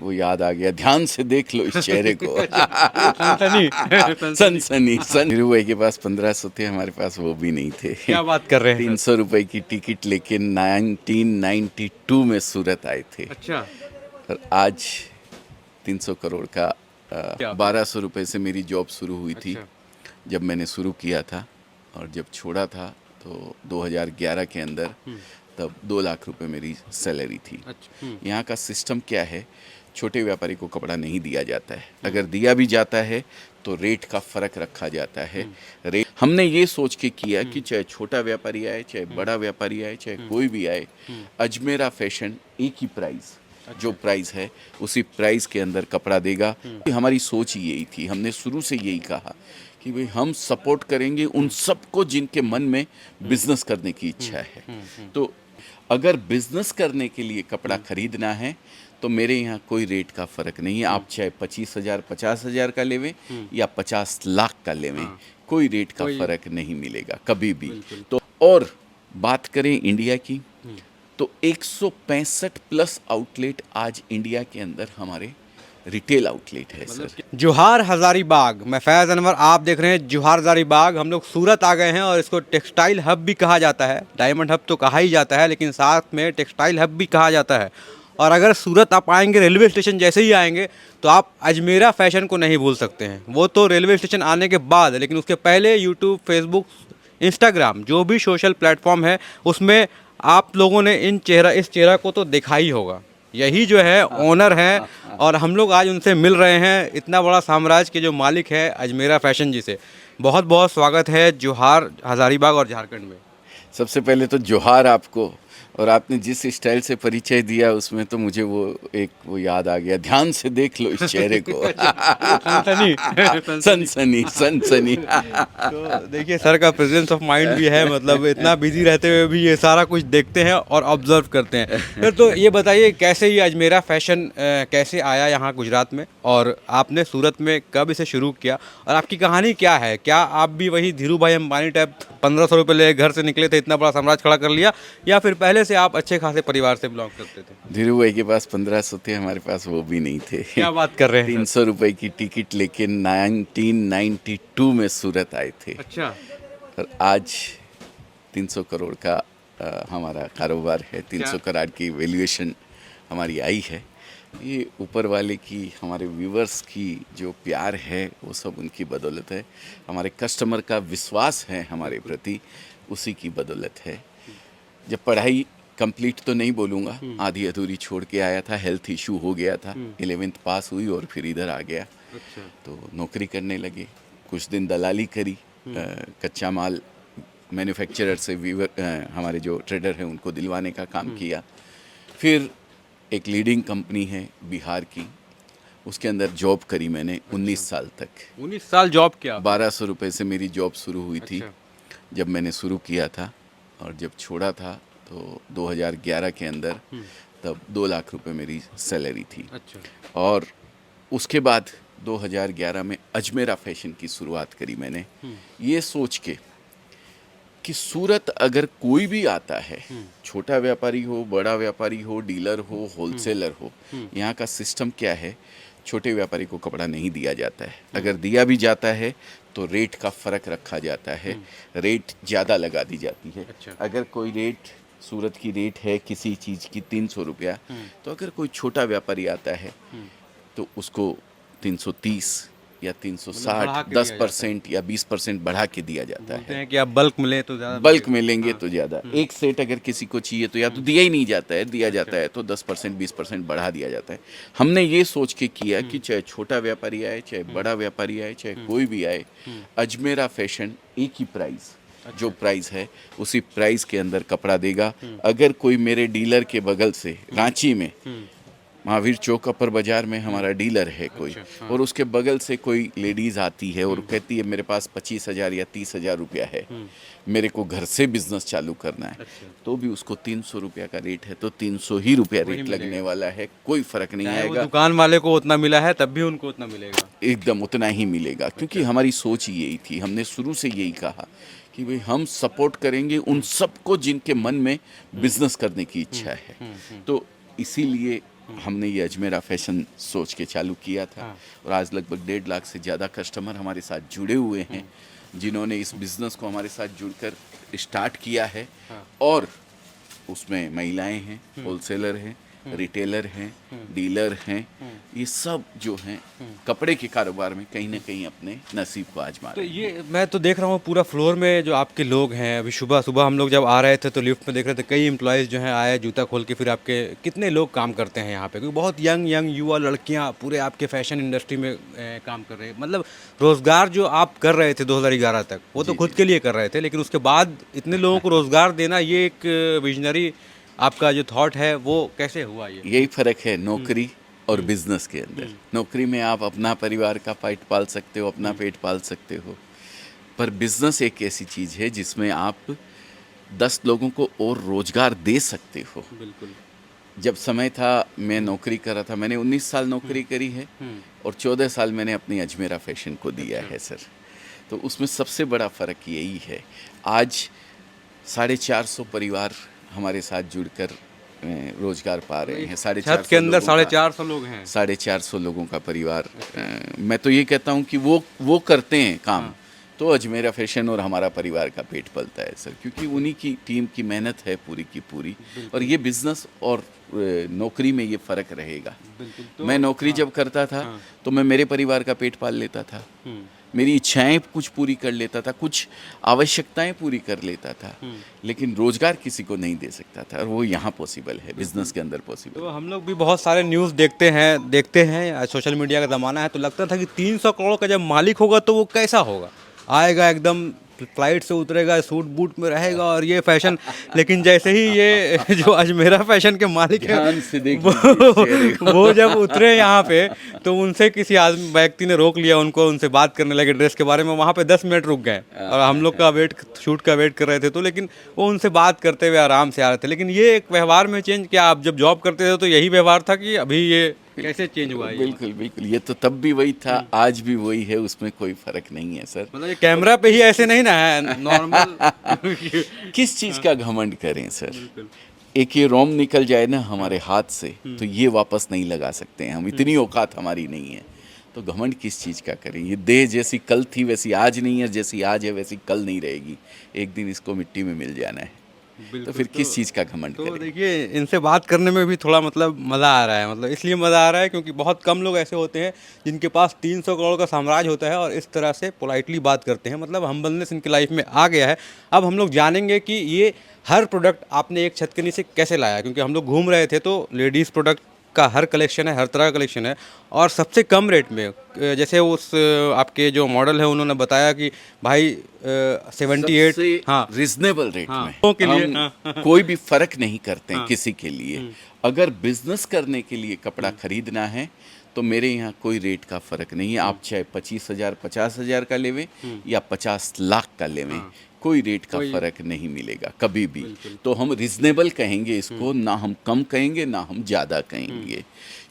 वो याद आ गया, ध्यान से देख लो इस चेहरे को। सनसनी सनसनी धीरू भाई के पास 1500 थे, हमारे पास वो भी नहीं थे। क्या बात कर रहे हैं 300 रुपए की टिकट लेके 1992 में सूरत आए थे। अच्छा और आज 300 करोड़ का क्या 1200 रुपए से मेरी जॉब शुरू हुई थी अच्छा जब मैंने शुरू किया था। और जब छोड़ा था तो 2011 के अंदर तब 2 लाख रुपए मेरी सैलरी थी। अच्छा यहाँ का सिस्टम क्या है, छोटे व्यापारी को कपड़ा नहीं दिया जाता है, अगर दिया भी जाता है तो रेट का फ़र्क रखा जाता है। रेट हमने ये सोच के किया कि चाहे छोटा व्यापारी आए, चाहे बड़ा व्यापारी आए, चाहे कोई भी आए, अजमेरा फैशन एक ही प्राइस, जो प्राइस है उसी प्राइस के अंदर कपड़ा देगा। हमारी सोच ही यही थी, हमने शुरू से यही कहा कि भाई हम सपोर्ट करेंगे उन सबको जिनके मन में बिजनेस करने की इच्छा है। तो अगर बिजनेस करने के लिए कपड़ा खरीदना है तो मेरे यहाँ कोई रेट का फ़र्क नहीं है। आप चाहे 25,000 50,000 का लेवें या 50 लाख का लेवें, कोई रेट का फ़र्क नहीं मिलेगा कभी भी। तो और बात करें इंडिया की, तो 165 प्लस आउटलेट आज इंडिया के अंदर हमारे रिटेल आउटलेट है सर। जोहार हज़ारीबाग। मैं फैज़ अनवर, आप देख रहे हैं जोहार हज़ारीबाग। हम लोग सूरत आ गए हैं और इसको टेक्सटाइल हब भी कहा जाता है। डायमंड हब तो कहा ही जाता है, लेकिन साथ में टेक्सटाइल हब भी कहा जाता है। और अगर सूरत आप आएंगे, रेलवे स्टेशन जैसे ही आएंगे तो आप अजमेरा फैशन को नहीं भूल सकते हैं। वो तो रेलवे स्टेशन आने के बाद, लेकिन उसके पहले यूट्यूब, फेसबुक, इंस्टाग्राम, जो भी सोशल प्लेटफॉर्म है उसमें आप लोगों ने इस चेहरा को तो देखा ही होगा। यही जो है ओनर हैं और हम लोग आज उनसे मिल रहे हैं। इतना बड़ा साम्राज्य के जो मालिक है अजमेरा फैशन जी से बहुत बहुत स्वागत है जोहार हज़ारीबाग और झारखंड में। सबसे पहले तो जोहार आपको, और आपने जिस स्टाइल से परिचय दिया उसमें तो मुझे वो याद आ गया, ध्यान से देख लो इस चेहरे को। सनसनी सनसनी। तो देखिए सर का प्रेजेंस ऑफ माइंड भी है, मतलब इतना बिजी रहते हुए भी ये सारा कुछ देखते हैं और ऑब्जर्व करते हैं। फिर तो ये बताइए कैसे ये अजमेरा फैशन कैसे आया यहाँ गुजरात में, और आपने सूरत में कब इसे शुरू किया, और आपकी कहानी क्या है? क्या आप भी वही धीरू भाई अंबानी टाइप 1500 रुपये ले घर से निकले थे, इतना बड़ा साम्राज्य खड़ा कर लिया, या फिर पहले से आप अच्छे खासे परिवार से बिलोंग करते थे? धीरू भाई के पास 1500 थे, हमारे पास वो भी नहीं थे। क्या बात कर रहे हैं 300 रुपए की टिकट लेके 1992 में सूरत आए थे। अच्छा और आज 300 करोड़ का हमारा कारोबार है। 300 करोड़ की वैल्यूएशन हमारी आई है। ये ऊपर वाले की, हमारे व्यूवर्स की जो प्यार है वो सब उनकी बदौलत है। हमारे कस्टमर का विश्वास है हमारे प्रति, उसी की बदौलत है। जब पढ़ाई कंप्लीट तो नहीं बोलूँगा, आधी अधूरी छोड़ के आया था, हेल्थ इशू हो गया था। 11th पास हुई और फिर इधर आ गया। अच्छा तो नौकरी करने लगे, कुछ दिन दलाली करी, कच्चा माल मैन्युफैक्चरर से हमारे जो ट्रेडर हैं उनको दिलवाने का काम किया। फिर एक लीडिंग कंपनी है बिहार की, उसके अंदर जॉब करी मैंने 19 साल तक। 19 साल जॉब किया? 1200 रुपये से मेरी जॉब शुरू हुई थी अच्छा। जब मैंने शुरू किया था। और जब छोड़ा था तो 2011 के अंदर तब 2 लाख रुपए मेरी सैलरी थी। अच्छा और उसके बाद 2011 में अजमेरा फैशन की शुरुआत करी मैंने, ये सोच के कि सूरत अगर कोई भी आता है, छोटा व्यापारी हो, बड़ा व्यापारी हो, डीलर हो, होलसेलर हो, यहाँ का सिस्टम क्या है, छोटे व्यापारी को कपड़ा नहीं दिया जाता है, अगर दिया भी जाता है तो रेट का फ़र्क रखा जाता है, रेट ज़्यादा लगा दी जाती है। अच्छा। अगर कोई रेट, सूरत की रेट है किसी चीज़ की 300 रुपया, तो अगर कोई छोटा व्यापारी आता है तो उसको 330 या बढ़ा 360, के दिया 10% या 20% बढ़ा के दिया जाता बोलते है। हैं कि आप बल्क मिले तो ज़्यादा बल्क में लेंगे तो ज़्यादा। एक सेट अगर किसी को चाहिए तो या तो दिया ही नहीं जाता है, दिया जाता है तो 10% 20% बढ़ा दिया जाता है। हमने ये सोच के किया कि चाहे छोटा व्यापारी आए, चाहे बड़ा व्यापारी आए, चाहे कोई भी आए, अजमेरा फैशन एक ही प्राइस, जो प्राइस है उसी प्राइस के अंदर कपड़ा देगा। अगर कोई मेरे डीलर के बगल से रांची में, महावीर चौक अपर बाजार में हमारा डीलर है कोई, और उसके बगल से कोई लेडीज़ आती है और कहती है मेरे पास 25,000 या 30,000 रुपया है, मेरे को घर से बिजनेस चालू करना है, तो भी उसको 300 रुपया का रेट है तो 300 ही रुपया रेट लगने वाला है, कोई फ़र्क नहीं चाहे वो आएगा। दुकान वाले को उतना मिला है तब भी उनको उतना मिलेगा। एकदम उतना ही मिलेगा, क्योंकि हमारी सोच ही यही थी। हमने शुरू से यही कहा कि भाई हम सपोर्ट करेंगे उन सबको जिनके मन में बिजनेस करने की इच्छा है। तो इसीलिए हमने ये अजमेरा फैशन सोच के चालू किया था। हाँ। और आज लगभग 1.5 लाख से ज़्यादा कस्टमर हमारे साथ जुड़े हुए हैं, जिन्होंने इस बिज़नेस को हमारे साथ जुड़कर स्टार्ट किया है। हाँ। और उसमें महिलाएं हैं, होलसेलर हैं, रिटेलर हैं, डीलर हैं, ये सब जो हैं कपड़े के कारोबार में कहीं ना कहीं अपने नसीब को आजमा तो रहे हैं। ये मैं तो देख रहा हूँ पूरा फ्लोर में जो आपके लोग हैं, अभी सुबह सुबह हम लोग जब आ रहे थे तो लिफ्ट में देख रहे थे कई एम्प्लॉयज़ जो हैं आए जूता खोल के, फिर आपके कितने लोग काम करते हैं यहाँ पे, क्योंकि बहुत यंग यंग युवा लड़कियाँ पूरे आपके फैशन इंडस्ट्री में काम कर रहे हैं। मतलब रोज़गार जो आप कर रहे थे 2011 तक वो तो जी, खुद के लिए कर रहे थे, लेकिन उसके बाद इतने लोगों को रोज़गार देना, ये एक विजनरी आपका जो थॉट है वो कैसे हुआ ये? यही फर्क है नौकरी और बिजनेस के अंदर। नौकरी में आप अपना परिवार का पेट पाल सकते हो, अपना पेट पाल सकते हो, पर बिजनेस एक ऐसी चीज़ है जिसमें आप 10 लोगों को और रोजगार दे सकते हो। बिल्कुल। जब समय था मैं नौकरी कर रहा था, मैंने 19 साल नौकरी करी है और 14 साल मैंने अपनी अजमेरा फैशन को दिया है सर। तो उसमें सबसे बड़ा फ़र्क यही है। आज 450 परिवार हमारे साथ जुड़कर रोजगार पा रहे हैं। 450 छत के अंदर लोगों का- 450 लोग हैं। 450 लोगों का परिवार। मैं तो ये कहता हूँ कि वो करते हैं काम, तो अजमेरा फैशन और हमारा परिवार का पेट पलता है सर, क्योंकि उन्हीं की टीम की मेहनत है पूरी की पूरी। और ये बिजनेस और नौकरी में ये फ़र्क रहेगा। बिल्कुल। मैं नौकरी जब करता था तो मैं मेरे परिवार का पेट पाल लेता था, मेरी इच्छाएं कुछ पूरी कर लेता था, कुछ आवश्यकताएं पूरी कर लेता था, लेकिन रोजगार किसी को नहीं दे सकता था। और वो यहाँ पॉसिबल है, बिजनेस के अंदर पॉसिबल। तो हम लोग भी बहुत सारे न्यूज़ देखते हैं, आज सोशल मीडिया का ज़माना है, तो लगता था कि 300 करोड़ का जब मालिक होगा तो वो कैसा होगा, आएगा एकदम फ्लाइट से उतरेगा, सूट बूट में रहेगा और ये फैशन। लेकिन जैसे ही ये जो अजमेरा फैशन के मालिक ध्यान से हैं देख लीजिए चेहरे को। वो जब उतरे यहाँ पे तो उनसे किसी आदमी व्यक्ति ने रोक लिया उनको, उनसे बात करने लगे ड्रेस के बारे में। वहाँ पे 10 मिनट रुक गए और हम लोग का शूट का वेट कर रहे थे, तो लेकिन वो उनसे बात करते हुए आराम से आ रहे थे। लेकिन ये एक व्यवहार में चेंज, क्या आप जब जॉब करते थे तो यही व्यवहार था कि अभी ये कैसे चेंज हुआ है? बिल्कुल बिल्कुल, ये तो तब भी वही था, आज भी वही है, उसमें कोई फर्क नहीं है सर। मतलब ये कैमरा पे ही ऐसे नहीं ना है नॉर्मल। किस चीज़ का घमंड करें सर? एक ये रोम निकल जाए ना हमारे हाथ से तो ये वापस नहीं लगा सकते हैं हम, इतनी औकात हमारी नहीं है। तो घमंड किस चीज़ का करें? ये देह जैसी कल थी वैसी आज नहीं है, जैसी आज है वैसी कल नहीं रहेगी। एक दिन इसको मिट्टी में मिल जाना है, तो फिर किस चीज़ का घमंड तो करें? देखिए, इनसे बात करने में भी थोड़ा मतलब मज़ा आ रहा है। मतलब इसलिए मज़ा आ रहा है क्योंकि बहुत कम लोग ऐसे होते हैं जिनके पास 300 करोड़ का साम्राज्य होता है और इस तरह से पोलाइटली बात करते हैं। मतलब हम्बलनेस इनकी लाइफ में आ गया है। अब हम लोग जानेंगे कि ये हर प्रोडक्ट आपने एक छत के नीचे कैसे लाया, क्योंकि हम लोग घूम रहे थे तो लेडीज़ प्रोडक्ट का हर कलेक्शन है, हर तरह का कलेक्शन है और सबसे कम रेट में। जैसे उस आपके जो मॉडल है उन्होंने बताया कि भाई 78, हाँ, रिजनेबल रेट हाँ, में लोगों के लिए, हम हाँ। कोई भी फर्क नहीं करते हैं हाँ। किसी के लिए। अगर बिजनेस करने के लिए कपड़ा खरीदना है तो मेरे यहाँ कोई रेट का फर्क नहीं है। आप चाहे 25,000 50,000 का लेवें या 50 लाख का लेवें, कोई रेट का फर्क नहीं मिलेगा कभी भी। तो हम रिजनेबल कहेंगे इसको, ना हम कम कहेंगे ना हम ज़्यादा कहेंगे,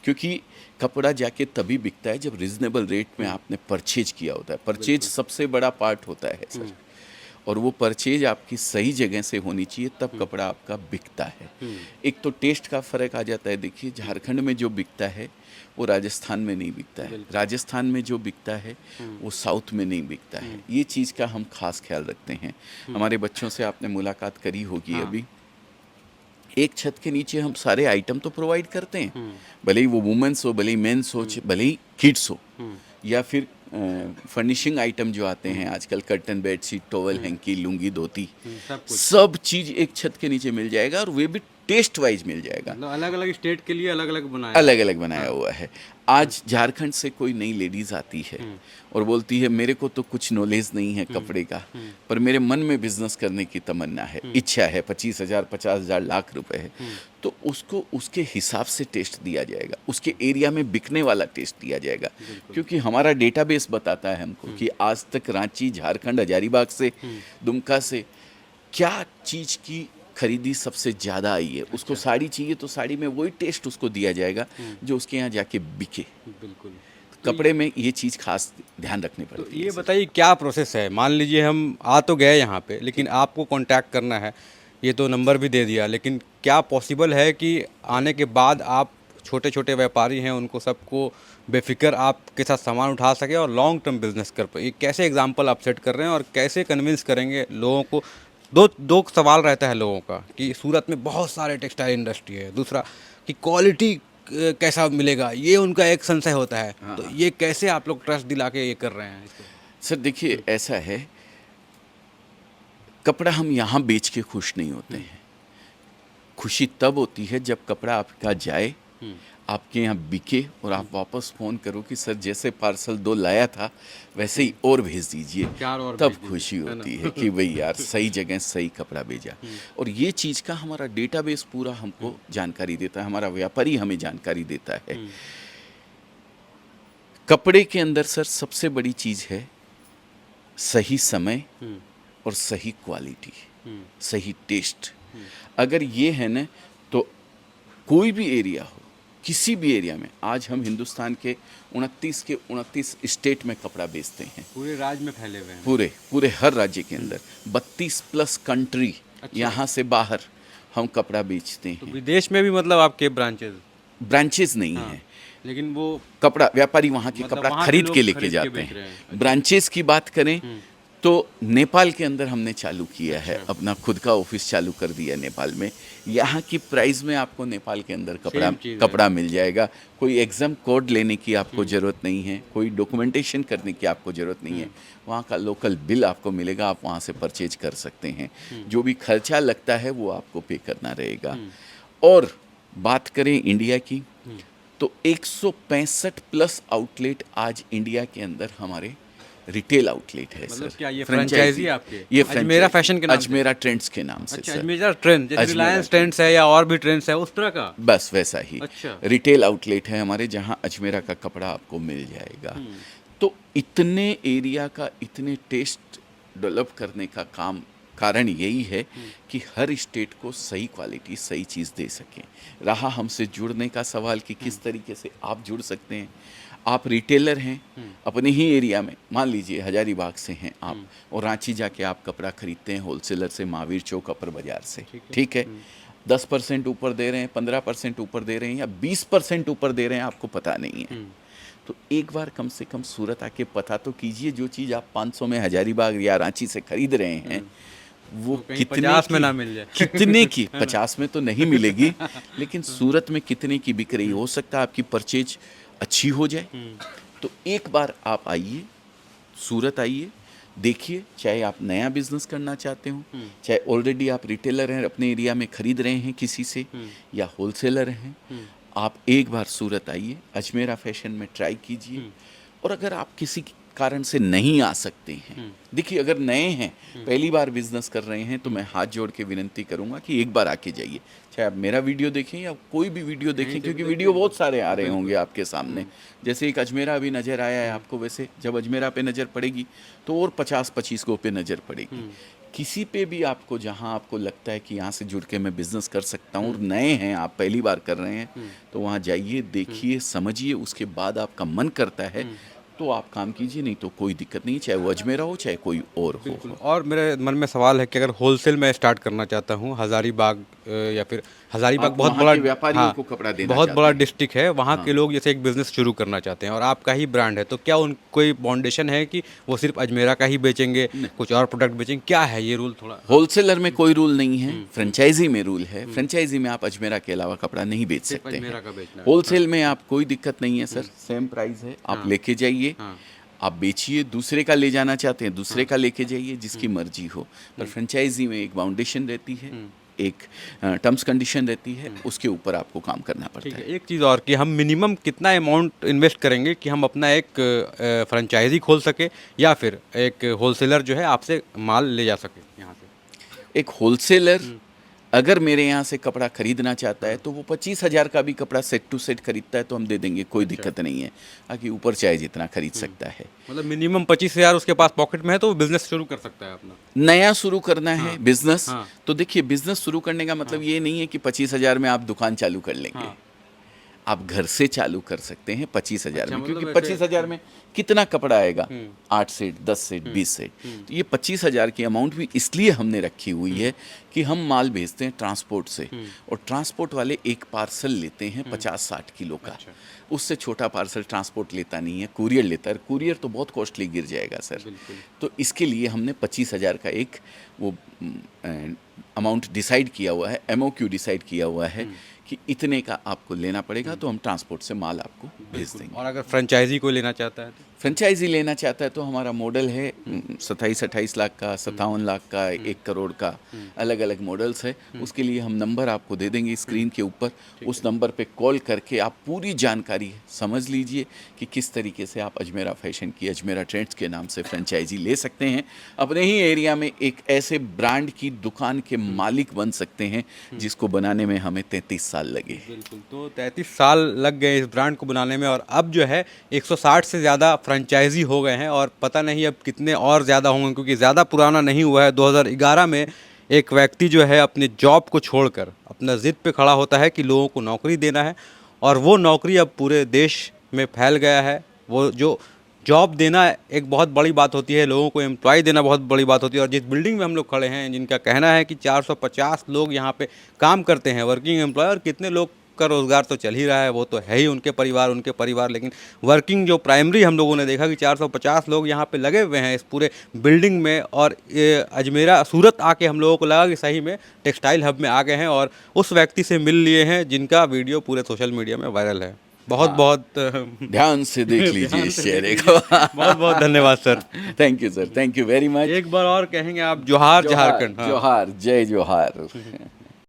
क्योंकि कपड़ा जाके तभी बिकता है जब रिजनेबल रेट में आपने परचेज किया होता है। परचेज सबसे बड़ा पार्ट होता है सर, और वो परचेज आपकी सही जगह से होनी चाहिए, तब कपड़ा आपका बिकता है। एक तो टेस्ट का फ़र्क आ जाता है। देखिए, झारखंड में जो बिकता है वो राजस्थान में नहीं बिकता है, राजस्थान में जो बिकता है वो साउथ में नहीं बिकता है। ये चीज़ का हम खास ख्याल रखते हैं। हमारे बच्चों से आपने मुलाकात करी होगी अभी। एक छत के नीचे हम सारे आइटम तो प्रोवाइड करते हैं, भले ही वो वुमेन्स हो, भले ही मेंस हो, भले ही किड्स हो, या फिर फर्निशिंग आइटम जो आते हैं आजकल, curtain, bedsheet, towel, hanky, lungi, dhoti, सब चीज़ एक छत के नीचे मिल जाएगा और वे भी टेस्ट वाइज मिल जाएगा। अलग अलग स्टेट के लिए अलग अलग बनाया, अलग अलग बनाया हुआ है। आज झारखंड से कोई नई लेडीज़ आती है और बोलती है मेरे को तो कुछ नॉलेज नहीं है कपड़े का, पर मेरे मन में बिजनेस करने की तमन्ना है, इच्छा है, 25,000 50,000 लाख रुपए है, तो उसको उसके हिसाब से टेस्ट दिया जाएगा, उसके एरिया में बिकने वाला टेस्ट दिया जाएगा। क्योंकि हमारा डेटाबेस बताता है हमको कि आज तक रांची, झारखंड, हजारीबाग से, दुमका से क्या चीज़ की खरीदी सबसे ज़्यादा आई है। उसको साड़ी चाहिए तो साड़ी में वही टेस्ट उसको दिया जाएगा जो उसके यहाँ जाके बिके। बिल्कुल। कपड़े में ये चीज़ खास ध्यान रखनी तो पड़ती है। ये बताइए क्या प्रोसेस है? मान लीजिए हम आ तो गए यहाँ पे, लेकिन आपको कांटेक्ट करना है, ये तो नंबर भी दे दिया, लेकिन क्या पॉसिबल है कि आने के बाद आप छोटे छोटे व्यापारी हैं उनको सबको बेफिक्र आपके साथ सामान उठा सके और लॉन्ग टर्म बिजनेस कर पाए, ये कैसे एग्जांपल आप सेट कर रहे हैं और कैसे कन्विंस करेंगे लोगों को? दो दो सवाल रहता है लोगों का कि सूरत में बहुत सारे टेक्सटाइल इंडस्ट्री है, दूसरा कि क्वालिटी कैसा मिलेगा, ये उनका एक संशय होता है। तो ये कैसे आप लोग ट्रस्ट दिला के ये कर रहे हैं इसको? सर देखिए, ऐसा है, कपड़ा हम यहाँ बेच के खुश नहीं होते हैं। खुशी तब होती है जब कपड़ा आपका जाए, आपके यहाँ बिके और आप वापस फ़ोन करो कि सर जैसे पार्सल 2 लाया था वैसे ही और भेज दीजिए, 4 और तब भेज दीजिए, खुशी है ना? होती है कि भाई यार सही जगह सही कपड़ा भेजा। और ये चीज़ का हमारा डेटाबेस पूरा हमको जानकारी देता है, हमारा व्यापारी हमें जानकारी देता है। कपड़े के अंदर सर सबसे बड़ी चीज़ है सही समय और सही क्वालिटी, सही टेस्ट। अगर ये है ना, तो कोई भी एरिया हो, किसी भी एरिया में, आज हम हिंदुस्तान के 29 स्टेट में कपड़ा बेचते हैं, पूरे राज्य में फैले हुए हैं। पूरे हर राज्य के अंदर 32 प्लस कंट्री, यहाँ से बाहर हम कपड़ा बेचते तो हैं। विदेश में भी मतलब आपके ब्रांचेज नहीं हैं, लेकिन वो कपड़ा व्यापारी वहाँ के मतलब कपड़ा वहाँ के खरीद लोग के लेके खरीद के जाते बेच रहे हैं। हैं। ब्रांचेस की बात करें तो नेपाल के अंदर हमने चालू किया है, अपना खुद का ऑफिस चालू कर दिया है नेपाल में। यहाँ की प्राइस में आपको नेपाल के अंदर कपड़ा मिल जाएगा। कोई एग्जाम कोड लेने की आपको ज़रूरत नहीं है, कोई डॉक्यूमेंटेशन करने की आपको ज़रूरत नहीं है। वहाँ का लोकल बिल आपको मिलेगा, आप वहाँ से परचेज कर सकते हैं। जो भी खर्चा लगता है वो आपको पे करना रहेगा। और बात करें इंडिया की, तो 165 प्लस आउटलेट आज इंडिया के अंदर हमारे रिटेल आउटलेट है। मतलब सर क्या ये फ्रेंचाइजी फ्रेंचाइजी आपके? ये अजमेरा फैशन के नाम से? अजमेरा ट्रेंड्स के नाम से। अच्छा, सर अजमेरा ट्रेंड, जैसे अजमेरा रिलायंस ट्रेंड्स है या और भी ट्रेंड्स है उस तरह का? बस वैसा ही अच्छा। रिटेल आउटलेट है हमारे, जहाँ अजमेरा का कपड़ा आपको मिल जाएगा। तो इतने एरिया का इतने टेस्ट डेवलप करने का कारण यही है कि हर स्टेट को सही क्वालिटी सही चीज़ दे सकें। रहा हमसे जुड़ने का सवाल कि किस तरीके से आप जुड़ सकते हैं। आप रिटेलर हैं अपने ही एरिया में, मान लीजिए हजारीबाग से हैं आप, और रांची जाके आप कपड़ा खरीदते हैं होलसेलर से, महावीर चौक अपर बाजार से, ठीक है। 10% ऊपर दे रहे हैं, 15% ऊपर दे रहे हैं या 20% ऊपर दे रहे हैं, आपको पता नहीं है। तो एक बार कम से कम सूरत आके पता तो कीजिए, जो चीज़ आप 500 में हजारीबाग या रांची से खरीद रहे हैं वो कितने 50 में ना मिल जाए। कितने की 50 में तो नहीं मिलेगी, लेकिन सूरत में कितने की बिक रही। हो सकता है आपकी परचेज अच्छी हो जाए। तो एक बार आप आइए, सूरत आइए, देखिए। चाहे आप नया बिजनेस करना चाहते हो, चाहे ऑलरेडी आप रिटेलर हैं, अपने एरिया में खरीद रहे हैं किसी से, या होलसेलर हैं, आप एक बार सूरत आइए, अजमेरा फैशन में ट्राई कीजिए। और अगर आप किसी कारण से नहीं आ सकते हैं, देखिए अगर नए हैं, पहली बार बिजनेस कर रहे हैं, तो मैं हाथ जोड़ के विनती करूंगा कि एक बार आके जाइए। चाहे आप मेरा वीडियो देखें या कोई भी वीडियो देखें, क्योंकि वीडियो बहुत सारे आ रहे होंगे आपके सामने। जैसे एक अजमेरा अभी नज़र आया है आपको, वैसे जब अजमेरा पे नज़र पड़ेगी तो और 50-25 को पे नज़र पड़ेगी। किसी पे भी आपको, जहां आपको लगता है कि यहाँ से जुड़ के मैं बिज़नेस कर सकता हूँ, और नए हैं आप, पहली बार कर रहे हैं, तो वहाँ जाइए, देखिए, समझिए, उसके बाद आपका मन करता है तो आप काम कीजिए, नहीं तो कोई दिक्कत नहीं, चाहे वो अजमेरा हो चाहे कोई और हो। और मेरे मन में सवाल है कि अगर होलसेल में स्टार्ट करना चाहता हूँ, हज़ारीबाग या फिर हज़ारीबाग आप बहुत वहाँ बड़ा, के व्यापारियों को कपड़ा देना बहुत चाहते बड़ा हैं। डिस्ट्रिक्ट है, वहाँ के लोग जैसे एक बिज़नेस शुरू करना चाहते हैं और आपका ही ब्रांड है, तो क्या उन कोई बाउंडेशन है कि वो सिर्फ अजमेरा का ही बेचेंगे, कुछ और प्रोडक्ट बेचेंगे? क्या है ये रूल? थोड़ा होलसेलर में कोई रूल नहीं है, फ्रेंचाइजी में रूल है। फ्रेंचाइजी में आप अजमेरा के अलावा कपड़ा नहीं बेच सिर्फ सकते अजमेरा हैं। का बेचना है। होलसेल में आप कोई दिक्कत नहीं है सर, सेम प्राइस है, आप लेके जाइए, आप बेचिए। दूसरे का ले जाना चाहते हैं, दूसरे का लेके जाइए, जिसकी मर्जी हो। पर फ्रेंचाइजी में एक बाउंडेशन रहती है, एक टर्म्स कंडीशन रहती है, उसके ऊपर आपको काम करना ठीक पड़ता है। है। एक चीज़ और कि हम मिनिमम कितना अमाउंट इन्वेस्ट करेंगे कि हम अपना एक फ्रेंचाइजी खोल सके, या फिर एक होलसेलर जो है आपसे माल ले जा सके यहाँ से? एक होलसेलर अगर मेरे यहाँ से कपड़ा खरीदना चाहता है तो वो 25,000 का भी कपड़ा सेट टू सेट खरीदता है तो हम दे देंगे, कोई दिक्कत नहीं है। बाकी ऊपर चाहे जितना खरीद सकता है। मतलब मिनिमम 25,000 उसके पास पॉकेट में है तो वो बिजनेस शुरू कर सकता है अपना। नया शुरू करना है बिजनेस, हाँ। तो देखिए बिजनेस शुरू करने का मतलब ये नहीं है कि 25,000 में आप दुकान चालू कर लेंगे। आप घर से चालू कर सकते हैं 25,000 अच्छा, में, मतलब क्योंकि ऐसे- 25,000 में कितना कपड़ा आएगा? 8 सेट, 10 सेट, 20 सेट। तो ये 25,000 की अमाउंट भी इसलिए हमने रखी हुई है कि हम माल भेजते हैं ट्रांसपोर्ट से, और ट्रांसपोर्ट वाले एक पार्सल लेते हैं 50-60 किलो का। अच्छा। उससे उससे छोटा पार्सल ट्रांसपोर्ट लेता नहीं है, कुरियर लेता है। कुरियर तो बहुत कॉस्टली गिर जाएगा सर। बिल्कुल। तो इसके लिए हमने 25,000 का एक वो अमाउंट डिसाइड किया हुआ है, एमओक्यू डिसाइड किया हुआ है कि इतने का आपको लेना पड़ेगा, तो हम ट्रांसपोर्ट से माल आपको भेज देंगे। और अगर फ्रेंचाइजी कोई लेना चाहता है तो फ्रेंचाइजी लेना चाहता है तो हमारा मॉडल है 27-28 लाख का, 57 लाख का, 1 करोड़ का, अलग अलग मॉडल्स है। उसके लिए हम नंबर आपको दे देंगे स्क्रीन के ऊपर। उस नंबर पे कॉल करके आप पूरी जानकारी समझ लीजिए कि किस तरीके से आप अजमेरा फैशन की, अजमेरा ट्रेंड्स के नाम से फ्रेंचाइजी ले सकते हैं। अपने ही एरिया में एक ऐसे ब्रांड की दुकान के मालिक बन सकते हैं जिसको बनाने में हमें 33 साल लगे। बिल्कुल। तो 33 साल लग गए इस ब्रांड को बनाने में, और अब जो है 160 से ज़्यादा फ्रेंचाइजी हो गए हैं, और पता नहीं अब कितने और ज़्यादा होंगे, क्योंकि ज़्यादा पुराना नहीं हुआ है। 2011 में एक व्यक्ति जो है अपने जॉब को छोड़कर अपना ज़िद पे खड़ा होता है कि लोगों को नौकरी देना है, और वो नौकरी अब पूरे देश में फैल गया है। वो जो जॉब देना एक बहुत बड़ी बात होती है, लोगों को एम्प्लॉय देना बहुत बड़ी बात होती है। और जिस बिल्डिंग में हम लोग खड़े हैं, जिनका कहना है कि 450 लोग यहाँ पे काम करते हैं, वर्किंग एम्प्लॉय, और कितने लोग का रोज़गार तो चल ही रहा है, वो तो है ही उनके परिवार, लेकिन वर्किंग जो प्राइमरी हम लोगों ने देखा कि 450 लोग यहाँ पे लगे हुए हैं इस पूरे बिल्डिंग में। और ये अजमेरा सूरत आके हम लोगों को लगा कि सही में टेक्सटाइल हब में आ गए हैं, और उस व्यक्ति से मिल लिए हैं जिनका वीडियो पूरे सोशल मीडिया में वायरल है। बहुत बहुत ध्यान से देख लीजिए ध्यान इस से चेहरे देख को। बहुत बहुत धन्यवाद sir. Thank you sir, thank you very much. एक बार और कहेंगे आप जोहार झारखंड। हाँ। जोहार, जय जोहार।